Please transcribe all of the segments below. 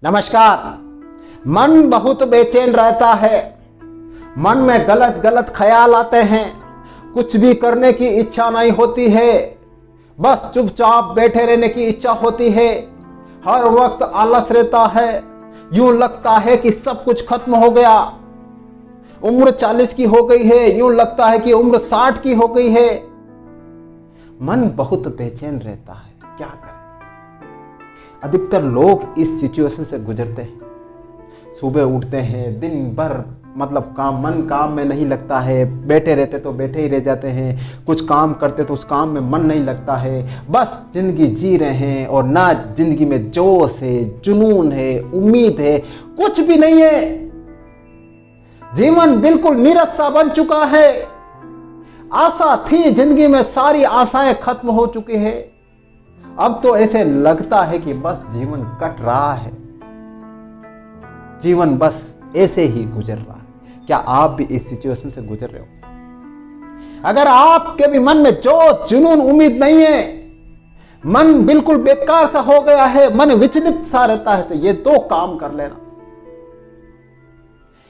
नमस्कार। मन बहुत बेचैन रहता है। मन में गलत गलत ख्याल आते हैं। कुछ भी करने की इच्छा नहीं होती है। बस चुपचाप बैठे रहने की इच्छा होती है। हर वक्त आलस रहता है। यूं लगता है कि सब कुछ खत्म हो गया। उम्र 40 की हो गई है, यूं लगता है कि उम्र 60 की हो गई है। मन बहुत बेचैन रहता है। क्या करें? अधिकतर लोग इस सिचुएशन से गुजरते हैं। सुबह उठते हैं, दिन भर मन काम में नहीं लगता है। बैठे रहते तो बैठे ही रह जाते हैं। कुछ काम करते तो उस काम में मन नहीं लगता है। बस जिंदगी जी रहे हैं और ना जिंदगी में जोश है, जुनून है, उम्मीद है, कुछ भी नहीं है। जीवन बिल्कुल नीरस सा बन चुका है। आशा थी जिंदगी में, सारी आशाएं खत्म हो चुकी है। अब तो ऐसे लगता है कि बस जीवन कट रहा है। जीवन बस ऐसे ही गुजर रहा है। क्या आप भी इस सिचुएशन से गुजर रहे हो? अगर आपके भी मन में जो जुनून, उम्मीद नहीं है, मन बिल्कुल बेकार सा हो गया है, मन विचलित सा रहता है, तो ये 2 काम कर लेना।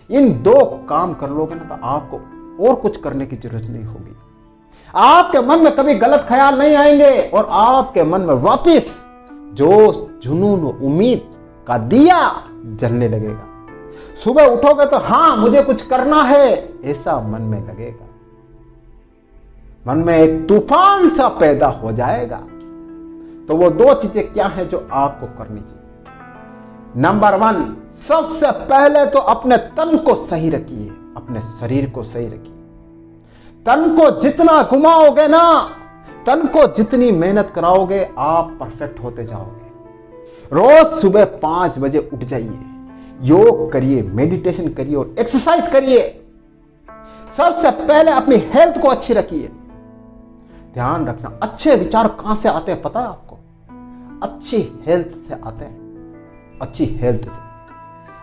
इन 2 काम कर लोगे ना तो आपको और कुछ करने की जरूरत नहीं होगी। आपके मन में कभी गलत ख्याल नहीं आएंगे और आपके मन में वापस जोश, जुनून, उम्मीद का दिया जलने लगेगा। सुबह उठोगे तो हाँ मुझे कुछ करना है, ऐसा मन में लगेगा। मन में एक तूफान सा पैदा हो जाएगा। तो वो 2 चीजें क्या है जो आपको करनी चाहिए? नंबर 1, सबसे पहले तो अपने तन को सही रखिए, अपने शरीर को सही रखिए। तन को जितना घुमाओगे ना, तन को जितनी मेहनत कराओगे, आप परफेक्ट होते जाओगे। रोज सुबह 5 बजे उठ जाइए, योग करिए, मेडिटेशन करिए और एक्सरसाइज करिए। सबसे पहले अपनी हेल्थ को अच्छी रखिए। ध्यान रखना, अच्छे विचार कहां से आते हैं पता है आपको? अच्छी हेल्थ से आते हैं। अच्छी हेल्थ से।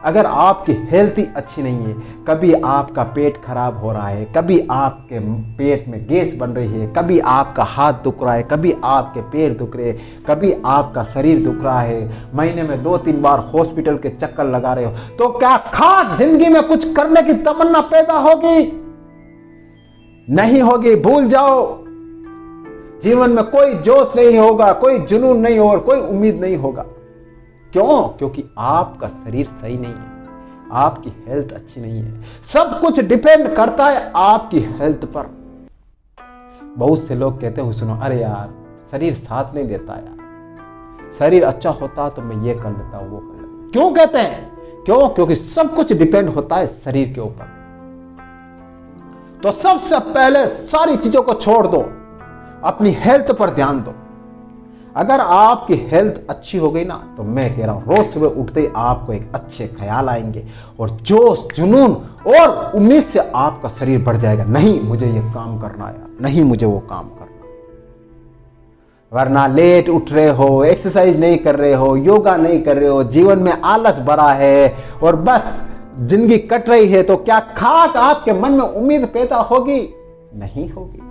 अगर आपकी हेल्थ ही अच्छी नहीं है, कभी आपका पेट खराब हो रहा है, कभी आपके पेट में गैस बन रही है, कभी आपका हाथ दुख रहा है, कभी आपके पैर दुख रहे हैं, कभी आपका शरीर दुख रहा है, महीने में 2-3 बार हॉस्पिटल के चक्कर लगा रहे हो, तो क्या खास जिंदगी में कुछ करने की तमन्ना पैदा होगी? नहीं होगी। भूल जाओ। जीवन में कोई जोश नहीं होगा, कोई जुनून नहीं होगा, कोई उम्मीद नहीं होगा। क्यों? क्योंकि आपका शरीर सही नहीं है, आपकी हेल्थ अच्छी नहीं है। सब कुछ डिपेंड करता है आपकी हेल्थ पर। बहुत से लोग कहते हैं, सुनो, अरे यार शरीर साथ नहीं देता यार, शरीर अच्छा होता तो मैं ये कर लेता, वो कर लेता। क्यों कहते हैं? क्यों? क्योंकि सब कुछ डिपेंड होता है शरीर के ऊपर। तो सबसे पहले सारी चीजों को छोड़ दो, अपनी हेल्थ पर ध्यान दो। अगर आपकी हेल्थ अच्छी हो गई ना, तो मैं कह रहा हूं रोज सुबह उठते ही आपको एक अच्छे ख्याल आएंगे और जोश, जुनून और उम्मीद से आपका शरीर बढ़ जाएगा। नहीं मुझे ये काम करना है, नहीं मुझे वो काम करना। वरना लेट उठ रहे हो, एक्सरसाइज नहीं कर रहे हो, योगा नहीं कर रहे हो, जीवन में आलस भरा है और बस जिंदगी कट रही है, तो क्या खाक आपके मन में उम्मीद पैदा होगी? नहीं होगी।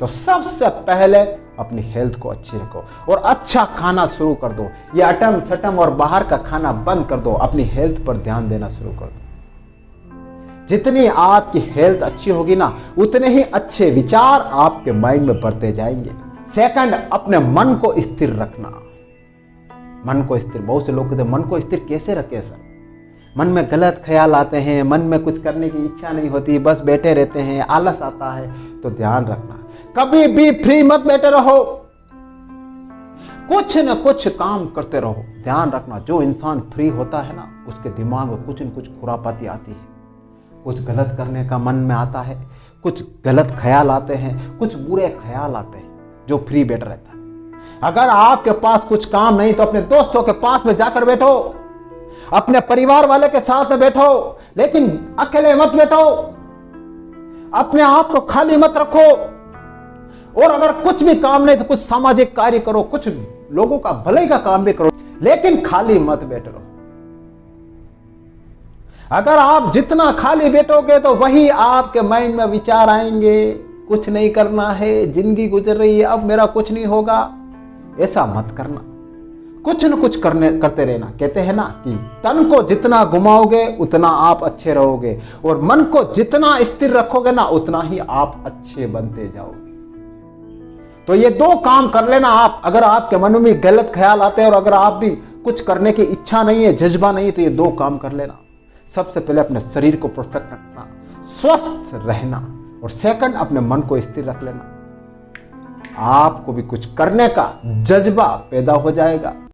तो सबसे पहले अपनी हेल्थ को अच्छी रखो और अच्छा खाना शुरू कर दो। ये अटम सटम और बाहर का खाना बंद कर दो। अपनी हेल्थ पर ध्यान देना शुरू कर दो। जितनी आपकी हेल्थ अच्छी होगी ना, उतने ही अच्छे विचार आपके माइंड में बढ़ते जाएंगे। सेकंड, अपने मन को स्थिर रखना। मन को स्थिर, बहुत से लोग कहते हैं मन को स्थिर कैसे रखे सर? मन में गलत ख्याल आते हैं, मन में कुछ करने की इच्छा नहीं होती, बस बैठे रहते हैं, आलस आता है। तो ध्यान रखना, कभी भी फ्री मत बैठे रहो, कुछ न कुछ काम करते रहो। ध्यान रखना, जो इंसान फ्री होता है ना, उसके दिमाग में कुछ न कुछ खुरापाती आती है। कुछ गलत करने का मन में आता है, कुछ गलत ख्याल आते हैं, कुछ बुरे ख्याल आते हैं। जो फ्री बैठा रहता है, अगर आपके पास कुछ काम नहीं तो अपने दोस्तों के पास में जाकर बैठो, अपने परिवार वाले के साथ में बैठो, लेकिन अकेले मत बैठो। अपने आप को खाली मत रखो। और अगर कुछ भी काम नहीं तो कुछ सामाजिक कार्य करो, कुछ लोगों का भलाई का काम भी करो, लेकिन खाली मत बैठो। अगर आप जितना खाली बैठोगे तो वही आपके माइंड में विचार आएंगे, कुछ नहीं करना है, जिंदगी गुजर रही है, अब मेरा कुछ नहीं होगा। ऐसा मत करना। कुछ न कुछ करते रहना। कहते हैं ना कि तन को जितना घुमाओगे उतना आप अच्छे रहोगे, और मन को जितना स्थिर रखोगे ना उतना ही आप अच्छे बनते जाओगे। तो ये 2 काम कर लेना आप। अगर आपके मन में गलत ख्याल आते हैं और अगर आप भी कुछ करने की इच्छा नहीं है, जज्बा नहीं है, तो ये 2 काम कर लेना। सबसे पहले अपने शरीर को परफेक्ट रखना, स्वस्थ रहना, और सेकंड अपने मन को स्थिर रख लेना। आपको भी कुछ करने का जज्बा पैदा हो जाएगा।